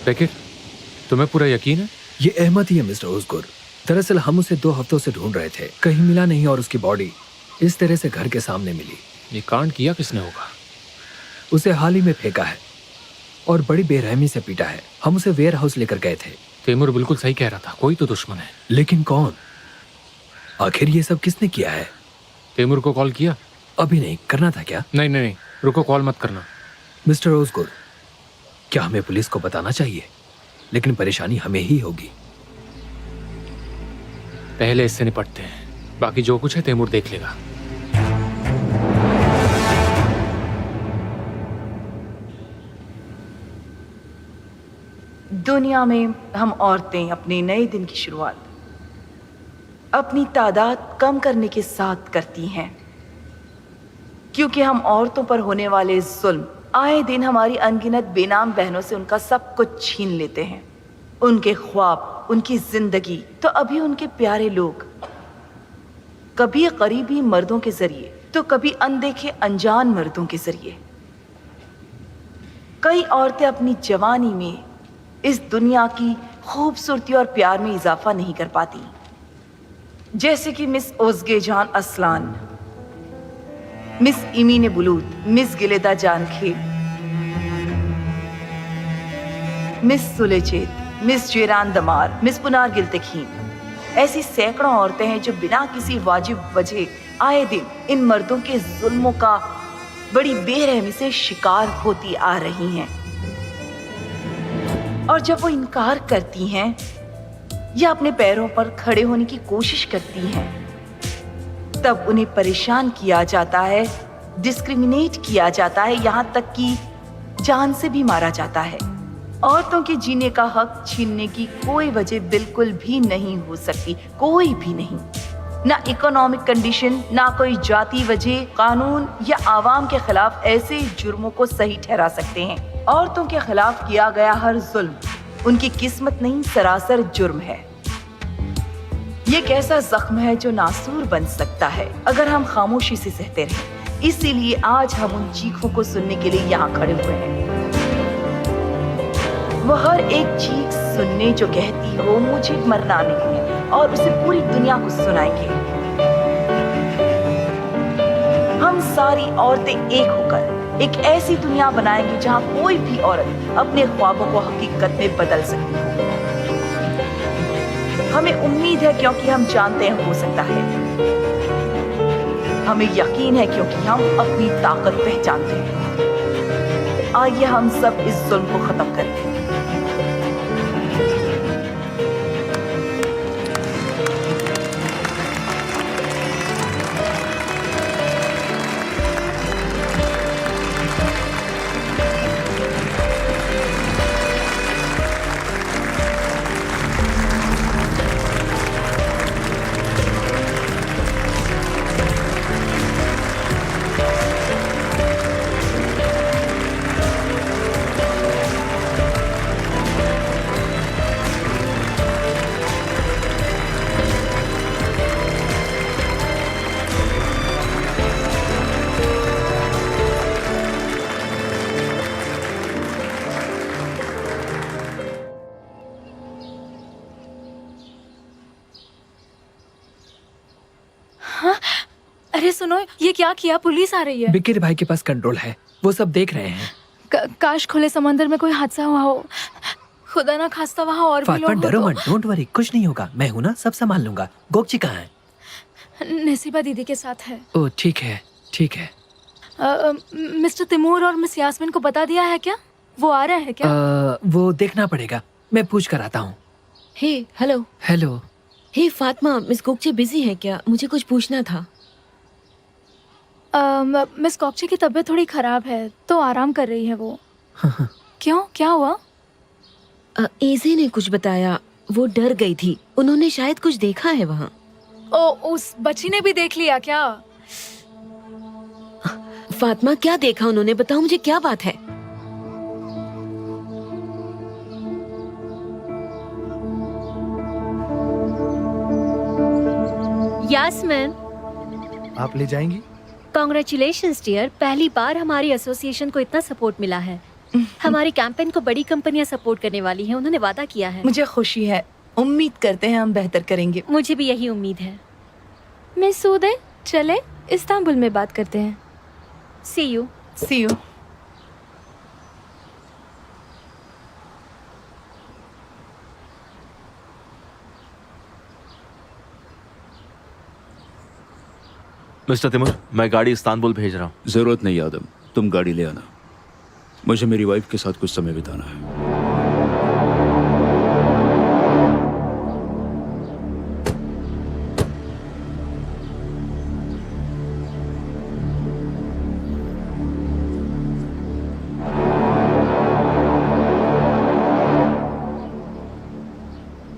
बेकिर, तुम्हें पूरा यकीन है? ये अहमद ही है मिस्टर ओज़गुर। दरअसल हम उसे 2 हफ्तों से ढूंढ रहे थे, कहीं मिला नहीं और उसकी बॉडी इस तरह से घर के सामने मिली। ये कांड किया किसने होगा? उसे हाल ही में फेंका है और बड़ी बेरहमी से पीटा है। हम उसे वेयर हाउस लेकर गए थे। तैमूर बिल्कुल सही कह रहा था, कोई तो दुश्मन है। लेकिन कौन? आखिर ये सब किसने किया है? तैमूर को कॉल किया? अभी नहीं। करना था क्या? नहीं, रुको, कॉल मत करना। मिस्टर ओज़गुर, क्या हमें पुलिस को बताना चाहिए? लेकिन परेशानी हमें ही होगी। पहले इससे निपटते हैं, बाकी जो कुछ है तैमूर देख लेगा। दुनिया में हम औरतें अपने नए दिन की शुरुआत अपनी तादाद कम करने के साथ करती हैं, क्योंकि हम औरतों पर होने वाले जुल्म आए दिन हमारी अनगिनत बेनाम बहनों से उनका सब कुछ छीन लेते हैं। उनके ख्वाब, उनकी जिंदगी, तो अभी उनके प्यारे लोग, कभी करीबी मर्दों के जरिए तो कभी अनदेखे अनजान मर्दों के जरिए। कई औरतें अपनी जवानी में इस दुनिया की खूबसूरती और प्यार में इजाफा नहीं कर पाती, जैसे कि miss Ozge Can Aslan, miss Emine Bulut, miss गिलेदा जानखेल, miss Sule Cet, miss Ceren Damar, miss Pinar Gultekin. ऐसी सैकड़ों औरतें हैं जो बिना किसी वाजिब वजह आए दिन इन मर्दों के जुल्मों का बड़ी बेरहमी से शिकार होती आ रही हैं। और जब वो इनकार करती हैं या अपने पैरों पर खड़े होने की कोशिश करती हैं, तब उन्हें परेशान किया जाता है, डिस्क्रिमिनेट किया जाता है, यहाँ तक कि जान से भी मारा जाता है। औरतों के जीने का हक छीनने की कोई वजह बिल्कुल भी नहीं हो सकती, कोई भी नहीं। ना इकोनॉमिक कंडीशन, ना कोई जाति वजह, कानून या आवाम के खिलाफ ऐसे जुर्मों को सही ठहरा सकते हैं। औरतों के खिलाफ किया गया हर जुल्म उनकी किस्मत नहीं, सरासर जुर्म है। ये एक ऐसा जख्म है जो नासूर बन सकता है अगर हम खामोशी से सहते रहें। इसीलिए आज हम उन चीखों को सुनने के लिए यहाँ खड़े हुए हैं। वो हर एक चीख सुनने जो कहती हो मुझे मरना नहीं है, और उसे पूरी दुनिया को सुनाएंगे। हम सारी औरतें एक होकर एक ऐसी दुनिया बनाएंगे जहाँ कोई भी औरत अपने ख्वाबों को हकीकत में बदल सकती हो। हमें उम्मीद है क्योंकि हम जानते हैं हो सकता है। हमें यकीन है क्योंकि हम अपनी ताकत पहचानते हैं। आइए हम सब इस जुल्म को खत्म करें। अरे सुनो, ये क्या किया? पुलिस आ रही है। बिकिर भाई के पास कंट्रोल है, वो सब देख रहे हैं। काश खुले समंदर में कोई हादसा हुआ हो। खुदा ना खास्ता वहाँ और भी लोग हो। डरो मत, डोंट वरी, कुछ नहीं होगा। मैं हूँ ना, सब संभाल लूंगा। गोगची कहाँ है? नसीबा दीदी के साथ है। ओह ठीक है, ठीक है। मिस्टर तैमूर और मिस यास्मीन को बता दिया है क्या? वो आ रहे हैं क्या? वो देखना पड़ेगा, मैं पूछ कर आता हूँ। हे हेलो। हेलो। हे फातिमा, मिस गोगचे बिजी है क्या? मुझे कुछ पूछना था। मिस गोगचे की तबीयत थोड़ी खराब है तो आराम कर रही है वो। क्यों, क्या हुआ? एजे ने कुछ बताया, वो डर गई थी। उन्होंने शायद कुछ देखा है वहाँ। ओ, उस बच्ची ने भी देख लिया क्या? फातिमा, क्या देखा उन्होंने? बताओ मुझे, क्या बात है? यास्मीन, आप ले जाएंगी? कॉन्ग्रेचुलेशंस डियर, पहली बार हमारी एसोसिएशन को इतना सपोर्ट मिला है। हमारी कैंपेन को बड़ी कंपनियां सपोर्ट करने वाली हैं, उन्होंने वादा किया है। मुझे खुशी है, उम्मीद करते हैं हम बेहतर करेंगे। मुझे भी यही उम्मीद है। मिस सूदे, चले इस्तांबुल में बात करते हैं। See you. See you. Mister Timur, मैं गाड़ी इस्तांबुल भेज रहा हूँ। जरूरत नहीं आदम, तुम गाड़ी ले आना। मुझे मेरी वाइफ के साथ कुछ समय बिताना है।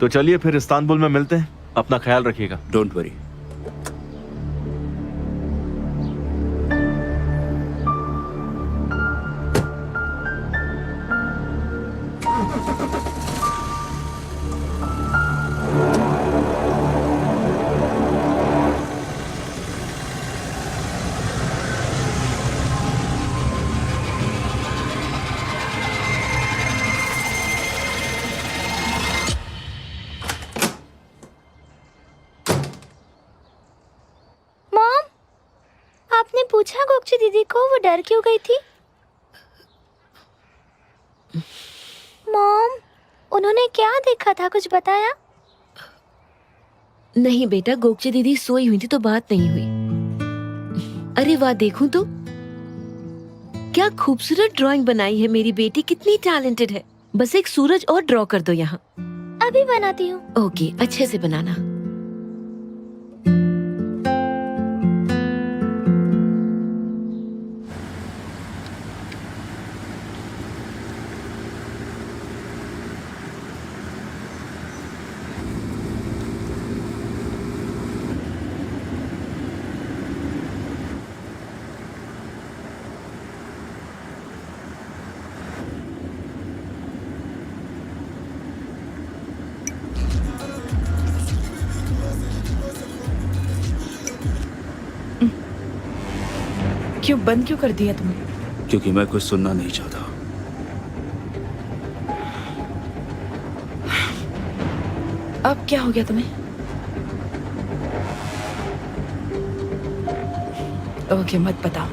तो चलिए फिर इस्तांबुल में मिलते हैं। अपना ख्याल रखिएगा। Don't worry. मॉम, आपने पूछा गोकची दीदी को वो डर क्यों गई थी? मॉम, उन्होंने क्या देखा था, कुछ बताया? नहीं बेटा, गोकची दीदी सोई हुई थी तो बात नहीं हुई। अरे वाह, देखूं तो क्या खूबसूरत ड्राइंग बनाई है मेरी बेटी, कितनी टैलेंटेड है। बस एक सूरज और ड्रॉ कर दो यहाँ। अभी बनाती हूँ। ओके, अच्छे से बनाना। क्यों बंद क्यों कर दिया तुमने? क्योंकि मैं कुछ सुनना नहीं चाहता। अब क्या हो गया तुम्हें? ओके, मत बताओ।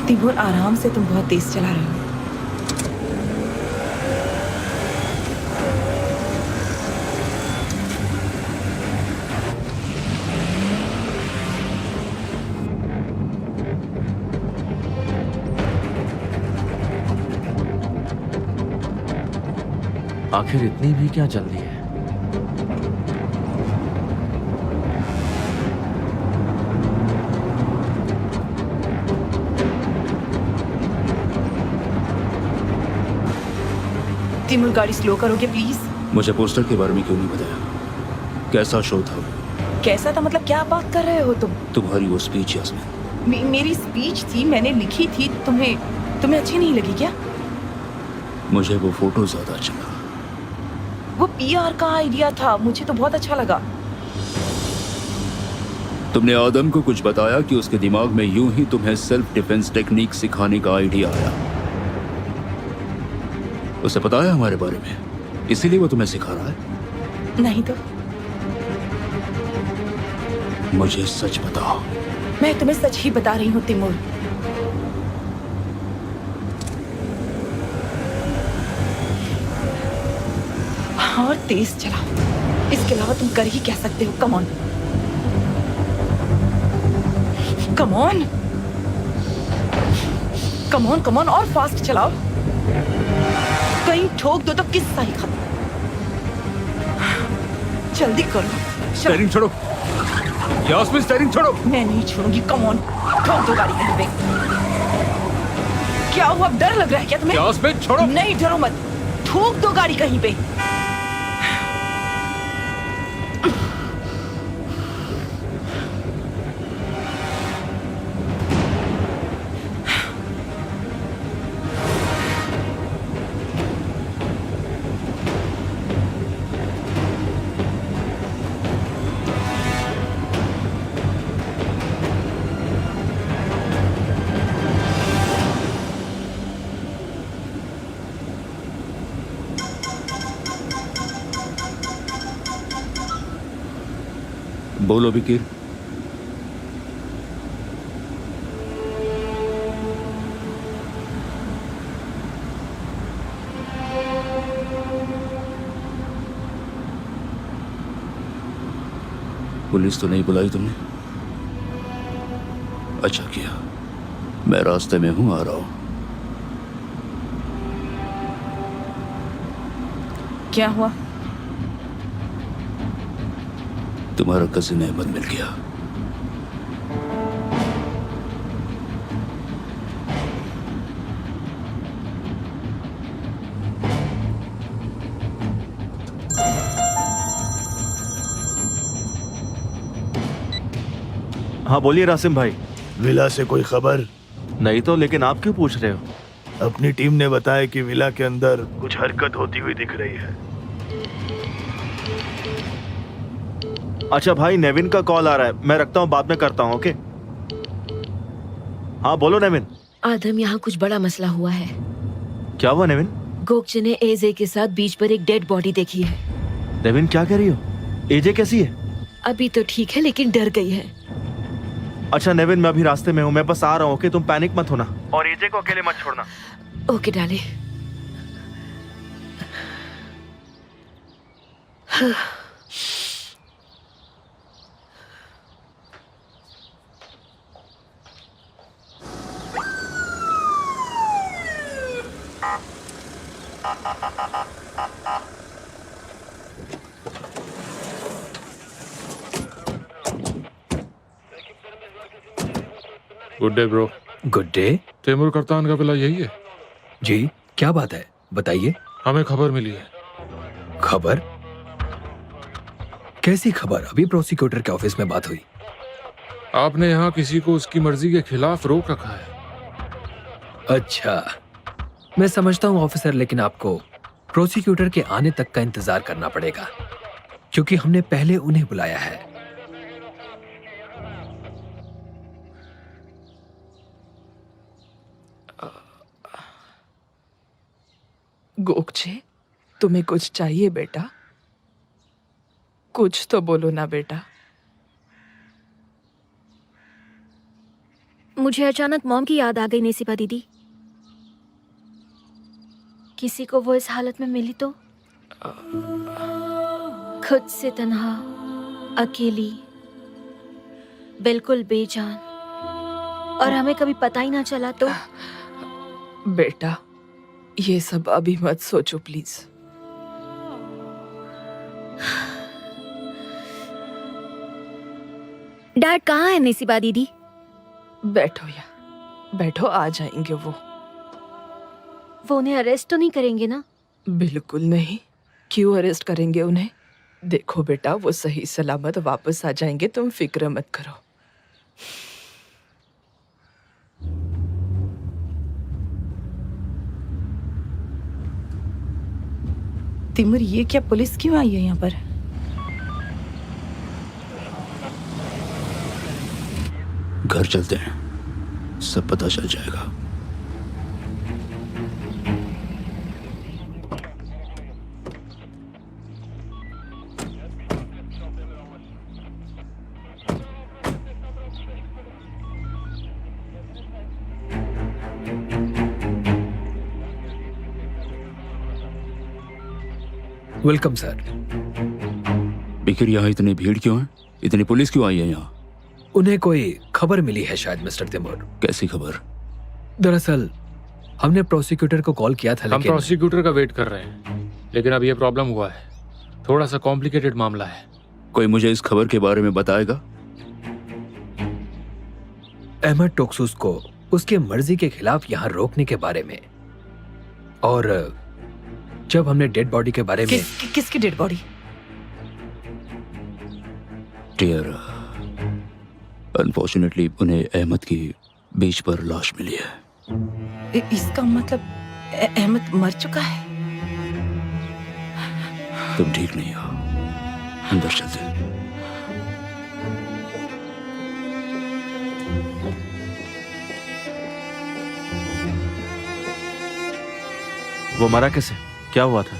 तिमूर, आराम से, तुम बहुत तेज चला रहे हो। आखिर इतनी भी क्या जल्दी है? तिमूर, गाड़ी स्लो करोगे प्लीज? मुझे पोस्टर के बारे में क्यों नहीं बताया? कैसा शो था वो? कैसा था मतलब? क्या बात कर रहे हो तुम? तुम्हारी वो स्पीच यास्मीन। मेरी स्पीच थी, मैंने लिखी थी। तुम्हें अच्छी नहीं लगी क्या? मुझे वो फोटो ज्यादा अच्छा लगा। वो पीआर का आइडिया था, मुझे तो बहुत अच्छा लगा। तुमने आदम को कुछ बताया कि उसके दिमाग में यूं ही तुम्हें सेल्फ डिफेंस टेक्निक सिखाने का आइडिया आया? उसे पता है हमारे बारे में, इसीलिए वो तुम्हें सिखा रहा है? नहीं तो। मुझे सच बताओ। मैं तुम्हें सच ही बता रही हूँ तिमूर। और तेज चलाओ, इसके अलावा तुम कर ही क्या सकते हो? Come on, come on, come on, come on, और फास्ट चलाओ। कहीं ठोक दो तो किस्सा ही खत्म। जल्दी करो। स्टीयरिंग छोड़ो यास्मीन, स्टीयरिंग छोड़ो। मैं नहीं छोड़ूंगी। कम ऑन, ठोक दो गाड़ी कहीं पे। क्या हुआ, डर लग रहा है क्या तुम्हें? यास्मीन छोड़ो। नहीं, डरो मत, ठोक दो गाड़ी कहीं पे। बोलो बिकिर। पुलिस तो नहीं बुलाई तुमने? अच्छा किया, मैं रास्ते में हूं, आ रहा हूं। क्या हुआ? तुम्हारा कजिन अहमद मिल गया। हाँ बोलिए रासिम भाई। विला से कोई खबर? नहीं तो, लेकिन आप क्यों पूछ रहे हो? अपनी टीम ने बताया कि विला के अंदर कुछ हरकत होती हुई दिख रही है। अच्छा भाई, नेविन का कॉल आ रहा है, मैं रखता हूँ, बाद में करता हूँ। ओके। हाँ बोलो नेविन। आदम, यहाँ कुछ बड़ा मसला हुआ है। क्या हुआ नेविन? गोकचे ने एजे के साथ बीच पर एक डेड बॉडी देखी है। नेविन क्या कह रही हो? एजे कैसी है? अभी तो ठीक है, लेकिन डर गई है। अच्छा नेविन, मैं अभी रास्ते में हूँ, मैं बस आ रहा हूँ। ओके, तुम पैनिक मत होना और एजे को अकेले मत छोड़ना। ओके डाले। Good day bro. Good day. Taimur कप्तान का विला यही है? जी, क्या बात है, बताइए। हमें खबर मिली है। खबर? कैसी खबर? अभी प्रोसिक्यूटर के ऑफिस में बात हुई। आपने यहाँ किसी को उसकी मर्जी के खिलाफ रोक रखा है। अच्छा, मैं समझता हूँ ऑफिसर, लेकिन आपको प्रोसिक्यूटर के आने तक का इंतजार करना पड़ेगा, क्योंकि हमने पहले उन्हें बुलाया है। गोकचे, तुम्हें कुछ चाहिए बेटा? कुछ तो बोलो ना बेटा। मुझे अचानक मॉम की याद आ गई नेसिबा दीदी। किसी को वो इस हालत में मिली तो खुद से तन्हा, अकेली, बिल्कुल बेजान, और हमें कभी पता ही ना चला तो। बेटा, ये सब अभी मत सोचो प्लीज। डैड कहाँ है नेसिबा दीदी? बैठो या बैठो, आ जाएंगे वो। वो उन्हें अरेस्ट तो नहीं करेंगे ना? बिल्कुल नहीं। क्यों अरेस्ट करेंगे उन्हें? देखो बेटा, वो सही सलामत वापस आ जाएंगे, तुम फिक्र मत करो। तिमूर, ये क्या, पुलिस क्यों आई है यहाँ पर? घर चलते हैं, सब पता चल जाएगा। Welcome sir. बिकिर, यहाँ इतनी भीड़ क्यों है? इतनी पुलिस क्यों आई है यहाँ? उन्हें कोई खबर मिली है शायद मिस्टर तैमूर। कैसी खबर? दरअसल हमने प्रोसिक्यूटर को कॉल किया था, हम लेकिन प्रोसिक्यूटर का वेट कर रहे हैं, लेकिन अब ये प्रॉब्लम हुआ है। थोड़ा सा कॉम्प्लिकेटेड मामला है। कोई मुझे इस खबर के बारे में बताएगा? अहमद टोक्सूस को उसके मर्जी के खिलाफ यहाँ रोकने के बारे में, और जब हमने डेड बॉडी के बारे में। किसकी डेड बॉडी? डियर, अनफॉर्चुनेटली उन्हें अहमद की बीच पर लाश मिली है। इसका मतलब अहमद मर चुका है? तुम ठीक नहीं हो, अंदर चलते हैं। वो मरा कैसे? क्या हुआ था?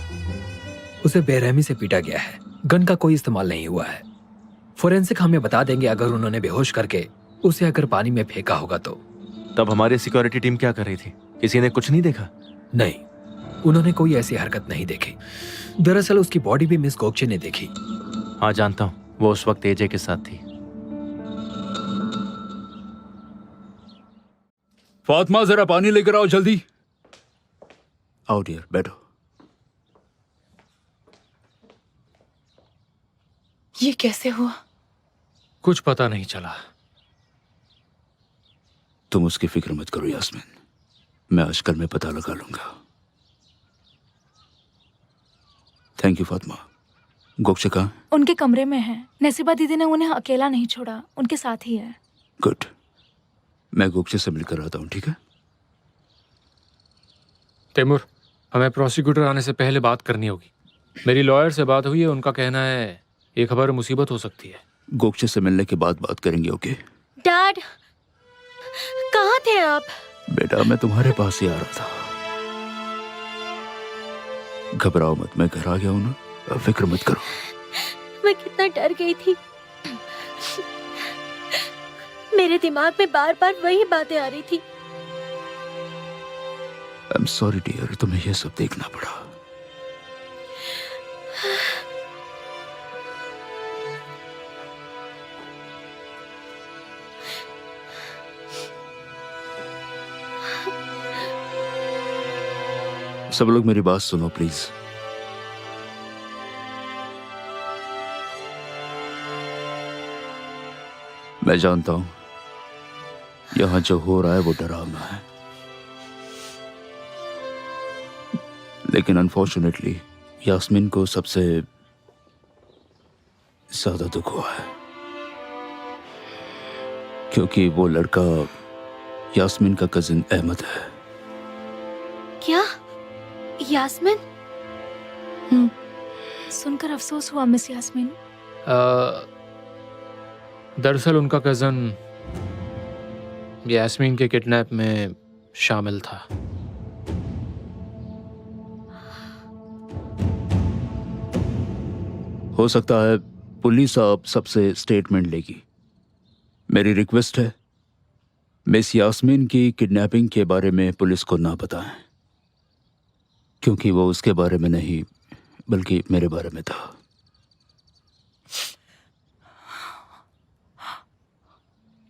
उसे बेरहमी से पीटा गया है। गन का कोई इस्तेमाल नहीं हुआ है। फोरेंसिक हमें बता देंगे अगर उन्होंने बेहोश करके उसे अगर पानी में फेंका होगा तो। तब हमारी सिक्योरिटी टीम क्या कर रही थी? किसी ने कुछ नहीं देखा? नहीं, उन्होंने कोई ऐसी हरकत नहीं देखी। दरअसल उसकी बॉडी भी मिस गोगचे ने देखी। हाँ जानता हूँ, वो उस वक्त एजे के साथ थी। फातिमा जरा पानी लेकर आओ जल्दी। आओ डियर, बैठो। ये कैसे हुआ? कुछ पता नहीं चला। तुम उसकी फिक्र मत करो यास्मीन, मैं आजकल में पता लगा लूंगा। Thank you Fatima. गोगचे कहाँ? उनके कमरे में है। नसीबा दीदी ने उन्हें अकेला नहीं छोड़ा, उनके साथ ही है। गुड, मैं गोगचे से मिलकर आता हूँ, ठीक है? तैमूर, हमें प्रोसिक्यूटर आने से पहले बात करनी होगी। मेरी लॉयर से बात हुई है, उनका कहना है ये खबर मुसीबत हो सकती है। गोगचे से मिलने के बाद बात करेंगे, ओके? डैड, कहाँ थे आप? बेटा मैं तुम्हारे पास ही आ रहा था। घबराओ मत, मैं घर आ गया हूं ना, अब फिक्र मत करो। मैं कितना डर गई थी। मेरे दिमाग में बार बार वही बातें आ रही थी। आई एम सॉरी डियर, तुम्हें यह सब देखना पड़ा। सब लोग मेरी बात सुनो प्लीज। मैं जानता हूं यहां जो हो रहा है वो डरावना है, लेकिन अनफॉर्चुनेटली यास्मीन को सबसे ज्यादा दुख हुआ है, क्योंकि वो लड़का यास्मीन का कजिन अहमद है। क्या? यास्मीन? सुनकर अफसोस हुआ मिस यास्मीन। दरअसल उनका कजन यास्मीन के किडनैप में शामिल था। हो सकता है पुलिस अब सबसे स्टेटमेंट लेगी। मेरी रिक्वेस्ट है मिस यास्मीन की किडनैपिंग के बारे में पुलिस को ना बताएं, क्योंकि वो उसके बारे में नहीं बल्कि मेरे बारे में था।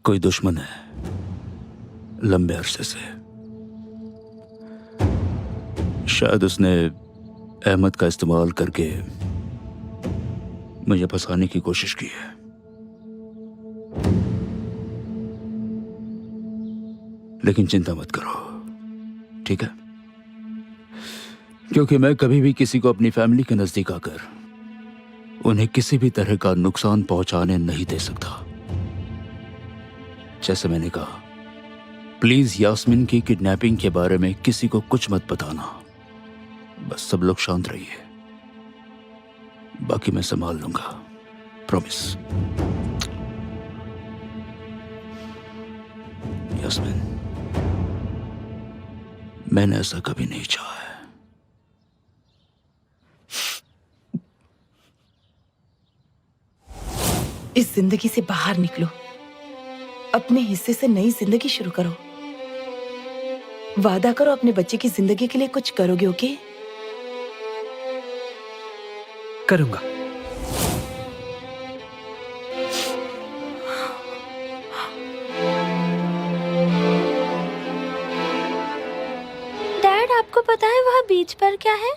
कोई दुश्मन है लंबे अरसे से। शायद उसने अहमद का इस्तेमाल करके मुझे फंसाने की कोशिश की है। लेकिन चिंता मत करो, ठीक है? क्योंकि मैं कभी भी किसी को अपनी फैमिली के नजदीक आकर उन्हें किसी भी तरह का नुकसान पहुंचाने नहीं दे सकता। जैसे मैंने कहा, प्लीज यास्मीन की किडनैपिंग के बारे में किसी को कुछ मत बताना। बस सब लोग शांत रहिए, बाकी मैं संभाल लूंगा, प्रॉमिस। यास्मीन, मैंने ऐसा कभी नहीं चाहा है। इस जिंदगी से बाहर निकलो, अपने हिस्से से नई जिंदगी शुरू करो। वादा करो अपने बच्चे की जिंदगी के लिए कुछ करोगे, ओके? करूंगा। डैड, आपको पता है वहाँ बीच पर क्या है?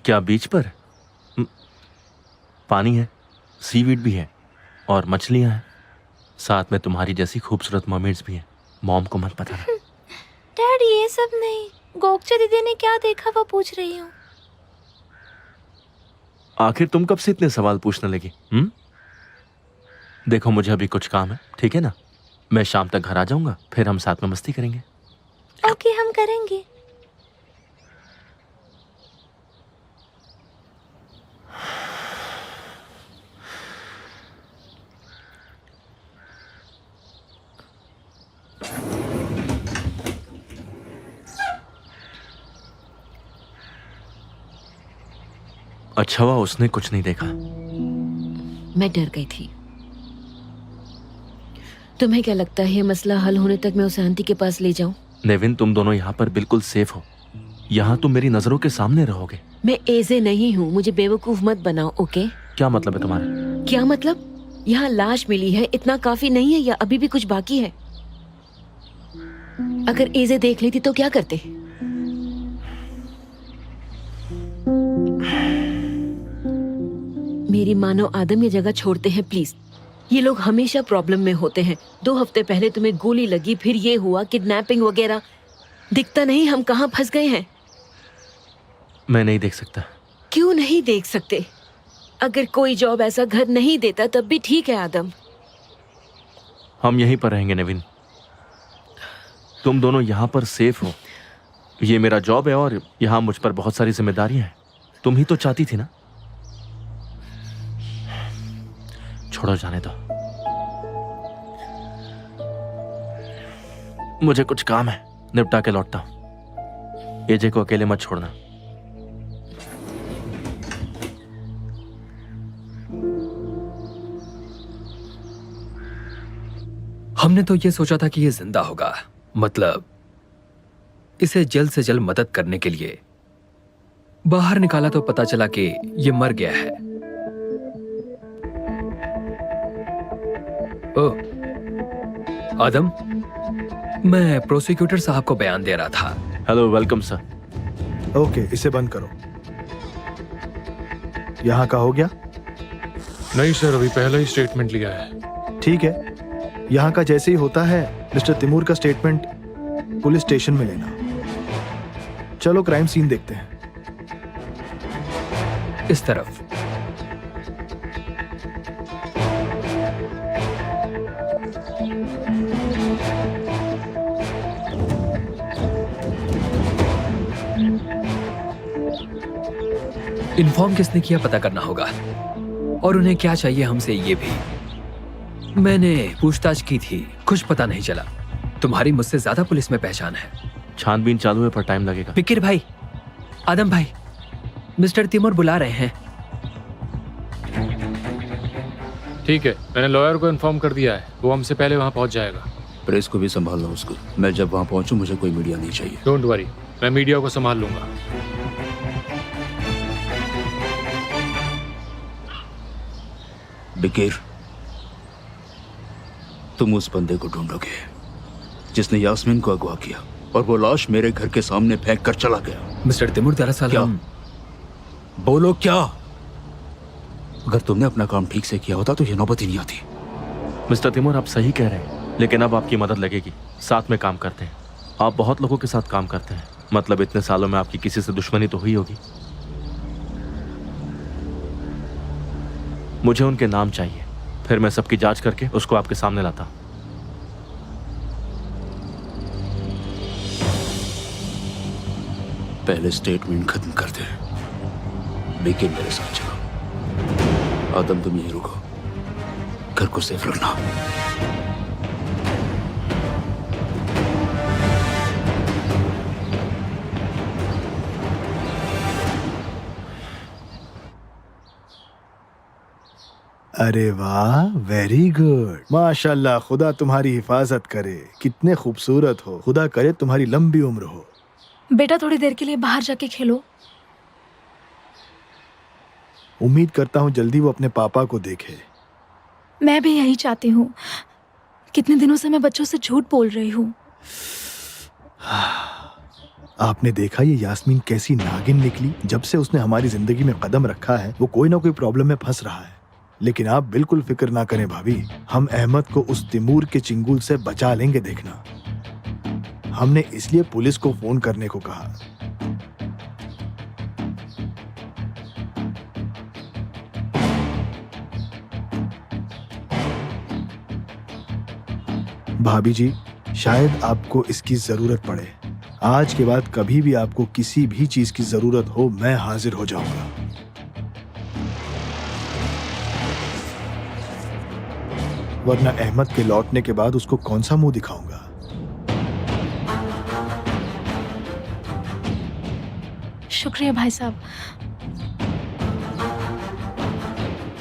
क्या बीच पर? पानी है, सीवीड भी है और मछलियां हैं। साथ में तुम्हारी जैसी खूबसूरत मर्मेड्स भी हैं। मॉम को मत पता। डैड, ये सब नहीं। गोगचे दीदी ने क्या देखा वो पूछ रही हूँ। आखिर तुम कब से इतने सवाल पूछने लगी? देखो मुझे अभी कुछ काम है, ठीक है ना? मैं शाम तक घर आ जाऊंगा, फिर हम साथ में मस्ती करेंगे। ओके, हम करेंगे। अच्छा हुआ उसने कुछ नहीं देखा। मैं डर गई थी। तुम्हें क्या लगता है ये मसला हल होने तक मैं उसे आंटी के पास ले जाऊं? नेविन, तुम दोनों यहाँ पर बिल्कुल सेफ हो। यहाँ तुम मेरी नजरों के सामने रहोगे। मैं एजे नहीं हूँ, मुझे बेवकूफ मत बनाओ, ओके? क्या मतलब है तुम्हारा? क्या मतलब? यहाँ लाश मिली है, इतना काफी नहीं है या अभी भी कुछ बाकी है? अगर एजे देख लेती तो क्या करते? मेरी मानो आदम ये जगह छोड़ते हैं प्लीज। ये लोग हमेशा प्रॉब्लम में होते हैं। 2 हफ्ते पहले तुम्हें गोली लगी, फिर ये हुआ, किडनैपिंग वगैरह। दिखता नहीं हम कहाँ फंस गए हैं? मैं नहीं देख सकता। क्यों नहीं देख सकते? अगर कोई जॉब ऐसा घर नहीं देता तब भी ठीक है आदम। हम यहीं पर रहेंगे नेविन। तुम दोनों यहाँ पर सेफ हो। ये मेरा जॉब है और यहाँ मुझ पर बहुत सारी जिम्मेदारियां हैं। तुम ही तो चाहती थी ना? छोड़ो, जाने दो। मुझे कुछ काम है, निपटा के लौटता हूं। एजे को अकेले मत छोड़ना। हमने तो ये सोचा था कि ये जिंदा होगा, मतलब इसे जल्द से जल्द मदद करने के लिए बाहर निकाला तो पता चला कि ये मर गया है। ओह, आदम, मैं प्रोसिक्यूटर साहब को बयान दे रहा था। Hello, welcome sir. ओके, इसे बंद करो। यहाँ का हो गया? नहीं सर, अभी पहले ही स्टेटमेंट लिया है। ठीक है, यहाँ का जैसे ही होता है मिस्टर तिमूर का स्टेटमेंट पुलिस स्टेशन में लेना। चलो क्राइम सीन देखते हैं। इस तरफ। इन्फॉर्म किसने किया पता करना होगा, और उन्हें क्या चाहिए हमसे ये भी। मैंने पूछताछ की थी, कुछ पता नहीं चला। तुम्हारी मुझसे ज्यादा पुलिस में पहचान है। छानबीन चालू है पर टाइम लगेगा। फिकिर भाई, आदम भाई, मिस्टर तिमूर बुला रहे हैं। ठीक है, मैंने लॉयर को इन्फॉर्म कर दिया है, वो हमसे पहले वहाँ पहुँच जाएगा। प्रेस को भी संभाल लो उसको। मैं जब वहां पहुंचूं मुझे कोई मीडिया नहीं चाहिए। डोंट वरी, मैं मीडिया को संभाल लूंगा। बिकेर, तुम उस बंदे को ढूंढोगे जिसने यास्मीन को अगवा किया और वो लाश मेरे घर के सामने फेंक कर चला गया। मिस्टर तिमूर, दरअसल क्या? हम बोलो क्या? अगर तुमने अपना काम ठीक से किया होता तो ये नौबत ही नहीं आती। मिस्टर तिमूर, आप सही कह रहे हैं, लेकिन अब आपकी मदद लगेगी। साथ में काम करते हैं। आप बहुत लोगों के साथ काम करते हैं, मतलब इतने सालों में आपकी किसी से दुश्मनी तो हुई होगी। मुझे उनके नाम चाहिए, फिर मैं सबकी जांच करके उसको आपके सामने लाता हूं। पहले स्टेटमेंट खत्म कर दे। बिकेर, मेरे साथ चलो। आदम, तुम यहीं रुको, घर को सेफ रखना। अरे वाह, वेरी गुड, माशाल्लाह। खुदा तुम्हारी हिफाजत करे। कितने खूबसूरत हो। खुदा करे तुम्हारी लंबी उम्र हो। बेटा थोड़ी देर के लिए बाहर जाके खेलो। उम्मीद करता हूँ जल्दी वो अपने पापा को देखे। मैं भी यही चाहती हूँ। कितने दिनों से मैं बच्चों से झूठ बोल रही हूँ। आपने देखा ये यास्मीन कैसी नागिन निकली। जब से उसने हमारी जिंदगी में कदम रखा है वो कोई ना कोई प्रॉब्लम में फंस रहा है। लेकिन आप बिल्कुल फिक्र ना करें भाभी, हम अहमद को उस तिमूर के चिंगुल से बचा लेंगे, देखना। हमने इसलिए पुलिस को फोन करने को कहा। भाभी जी, शायद आपको इसकी जरूरत पड़े। आज के बाद कभी भी आपको किसी भी चीज की जरूरत हो, मैं हाजिर हो जाऊंगा। वरना अहमद के लौटने के बाद उसको कौन सा मुंह दिखाऊंगा। शुक्रिया भाई साहब।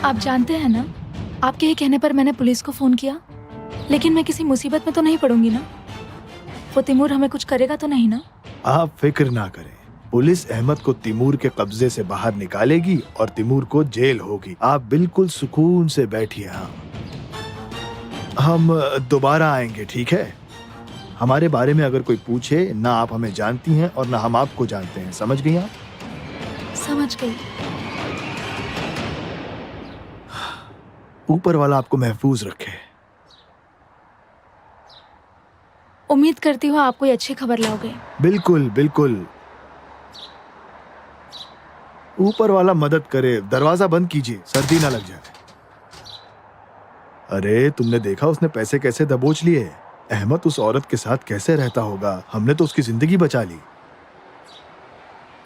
आप जानते हैं ना, आपके ही कहने पर मैंने पुलिस को फोन किया, लेकिन मैं किसी मुसीबत में तो नहीं पड़ूंगी ना? वो तिमूर हमें कुछ करेगा तो नहीं ना? आप फिक्र ना करें, पुलिस अहमद को तिमूर के कब्जे से बाहर निकालेगी और तिमूर को जेल होगी। आप बिल्कुल सुकून से बैठिए। हम दोबारा आएंगे, ठीक है? हमारे बारे में अगर कोई पूछे, ना आप हमें जानती हैं और ना हम आपको जानते हैं, समझ गई आप? समझ गई। ऊपर वाला आपको महफूज रखे। उम्मीद करती हूँ आप कोई अच्छी खबर लाओगे। बिल्कुल बिल्कुल, ऊपर वाला मदद करे। दरवाजा बंद कीजिए, सर्दी ना लग जाए। अरे तुमने देखा उसने पैसे कैसे दबोच लिए? अहमद उस औरत के साथ कैसे रहता होगा? हमने तो उसकी जिंदगी बचा ली।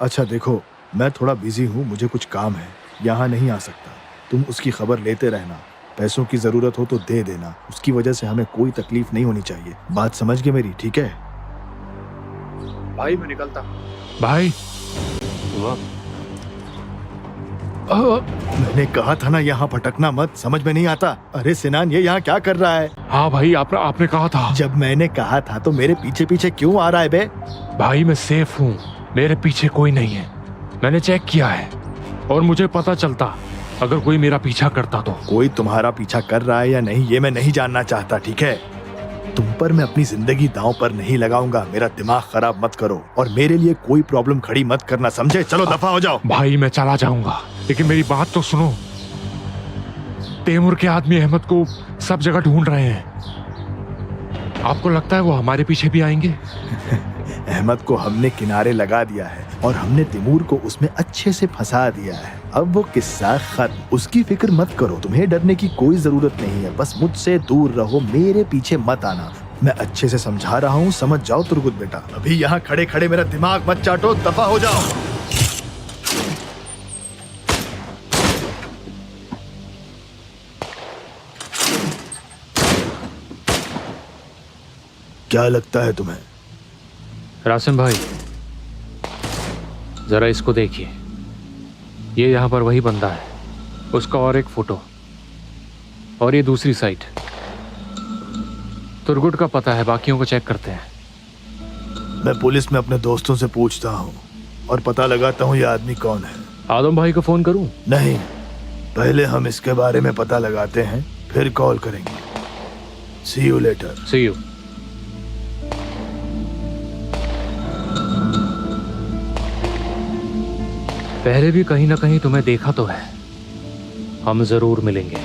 अच्छा देखो, मैं थोड़ा बिजी हूँ, मुझे कुछ काम है, यहाँ नहीं आ सकता। तुम उसकी खबर लेते रहना, पैसों की जरूरत हो तो दे देना। उसकी वजह से हमें कोई तकलीफ नहीं होनी चाहिए। बात समझ गए मेरी, ठीक है? भाई मैं निकलता। भाई मैंने कहा था ना यहाँ भटकना मत, समझ में नहीं आता? अरे सिनान, ये यहाँ क्या कर रहा है? हाँ भाई, आपने कहा था। जब मैंने कहा था तो मेरे पीछे पीछे क्यों आ रहा है बे? भाई मैं सेफ हूँ, मेरे पीछे कोई नहीं है। मैंने चेक किया है और मुझे पता चलता अगर कोई मेरा पीछा करता तो। कोई तुम्हारा पीछा कर रहा है या नहीं ये मैं नहीं जानना चाहता, ठीक है? तुम पर मैं अपनी जिंदगी दांव पर नहीं लगाऊंगा। मेरा दिमाग खराब मत करो और मेरे लिए कोई प्रॉब्लम खड़ी मत करना, समझे? चलो दफा हो जाओ। भाई मैं चला जाऊंगा, लेकिन मेरी बात तो सुनो। तैमूर के आदमी अहमद को सब जगह ढूंढ रहे हैं। आपको लगता है वो हमारे पीछे भी आएंगे? अहमद को हमने किनारे लगा दिया है और हमने तिमूर को उसमें अच्छे से फंसा दिया है। अब वो किस्सा खत्म, उसकी फिक्र मत करो। तुम्हें डरने की कोई जरूरत नहीं है, बस मुझसे दूर रहो, मेरे पीछे मत आना। मैं अच्छे से समझा रहा हूँ, समझ जाओ तुर्गुत बेटा। अभी यहाँ खड़े खड़े मेरा दिमाग मत चाटो, दफा हो जाओ। क्या लगता है तुम्हें? रासिम भाई जरा इसको देखिए, ये यहाँ पर वही बंदा है, उसका और एक फोटो, और ये दूसरी साइट। तुर्गुट का पता है, बाकियों को चेक करते हैं। मैं पुलिस में अपने दोस्तों से पूछता हूँ और पता लगाता हूँ ये आदमी कौन है। आदम भाई को फोन करूं? नहीं, पहले हम इसके बारे में पता लगाते हैं, फिर कॉल करेंगे। See you later. See you. पहले भी कहीं ना कहीं तुम्हें देखा तो है, हम जरूर मिलेंगे।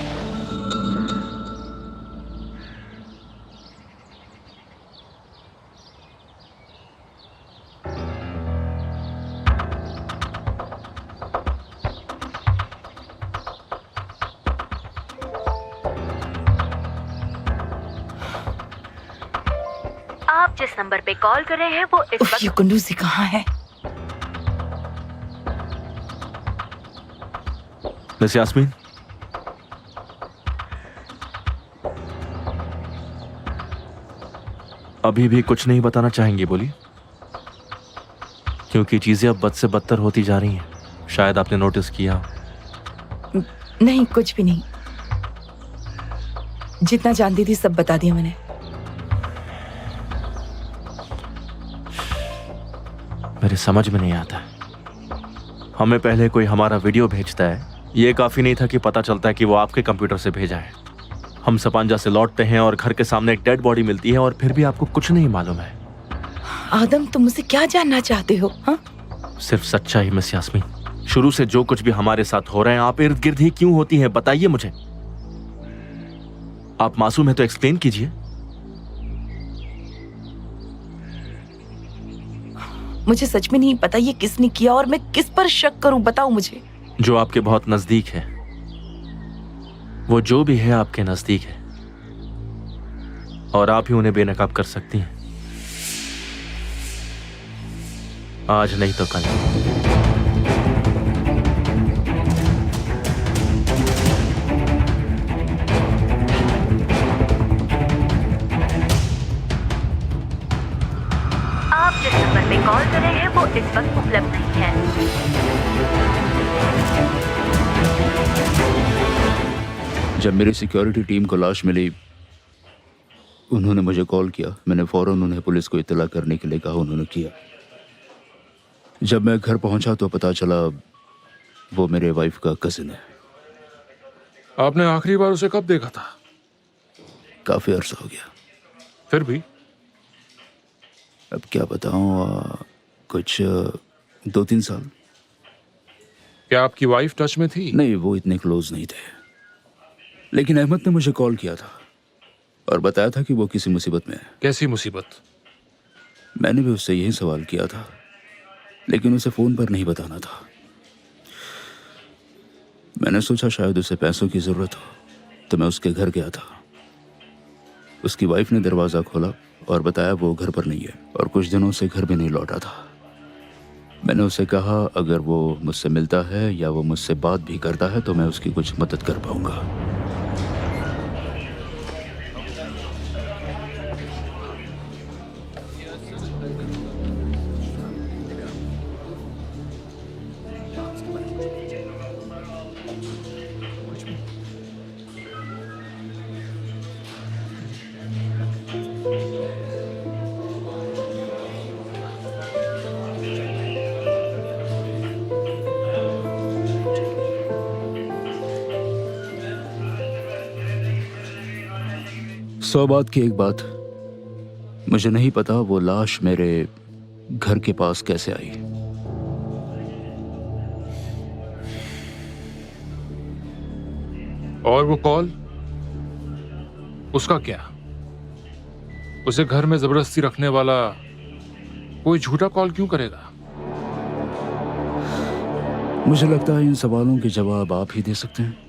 आप जिस नंबर पे कॉल कर रहे हैं वो इस उफ, ये कुंडूसी कहाँ है? मिस यास्मीन, अभी भी कुछ नहीं बताना चाहेंगे? बोलिए, क्योंकि चीजें अब बद से बदतर होती जा रही हैं। शायद आपने नोटिस किया। नहीं, कुछ भी नहीं। जितना जानती थी सब बता दिया मैंने। मेरे समझ में नहीं आता। हमें पहले कोई हमारा वीडियो भेजता है, ये काफी नहीं था कि पता चलता है कि वो आपके कंप्यूटर से भेजा है। हम सपांजा से लौटते हैं और घर के सामने एक डेड बॉडी मिलती है और फिर भी आपको कुछ नहीं मालूम है। आदम, तुम मुझसे क्या जानना चाहते हो? हाँ? सिर्फ सच्चाई मिस यास्मीन। शुरू से जो कुछ भी हमारे साथ हो रहे हैं, आप इर्द गिर्द ही क्यों होती हैं? बताइए मुझे। आप मासूम हैं तो एक्सप्लेन कीजिए। मुझे सच में नहीं पता ये किसने किया और मैं किस पर शक करूं, बताओ मुझे। जो आपके बहुत नजदीक है, वो जो भी है आपके नजदीक है, और आप ही उन्हें बेनकाब कर सकती हैं। आज नहीं तो कल। आप जिस नंबर पे कॉल कर रहे हैं वो इस वक्त उपलब्ध नहीं है। जब मेरी सिक्योरिटी टीम को लाश मिली, उन्होंने मुझे कॉल किया। मैंने फौरन उन्हें पुलिस को इत्तला करने के लिए कहा, उन्होंने किया। जब मैं घर पहुंचा तो पता चला वो मेरे वाइफ का कजिन है। आपने आखिरी बार उसे कब देखा था? काफी अरसा हो गया। फिर भी अब क्या बताऊं, कुछ 2-3 साल। क्या आपकी वाइफ टच में थी? नहीं, वो इतने क्लोज नहीं थे। लेकिन अहमद ने मुझे कॉल किया था और बताया था कि वो किसी मुसीबत में है। कैसी मुसीबत? मैंने भी उससे यही सवाल किया था, लेकिन उसे फोन पर नहीं बताना था। मैंने सोचा शायद उसे पैसों की जरूरत हो, तो मैं उसके घर गया था। उसकी वाइफ ने दरवाजा खोला और बताया वो घर पर नहीं है और कुछ दिनों से घर भी नहीं लौटा था। मैंने उसे कहा अगर वो मुझसे मिलता है या वो मुझसे बात भी करता है तो मैं उसकी कुछ मदद कर पाऊंगा। सौ बात की एक बात, मुझे नहीं पता वो लाश मेरे घर के पास कैसे आई। और वो कॉल, उसका क्या? उसे घर में जबरदस्ती रखने वाला कोई झूठा कॉल क्यों करेगा? मुझे लगता है इन सवालों के जवाब आप ही दे सकते हैं।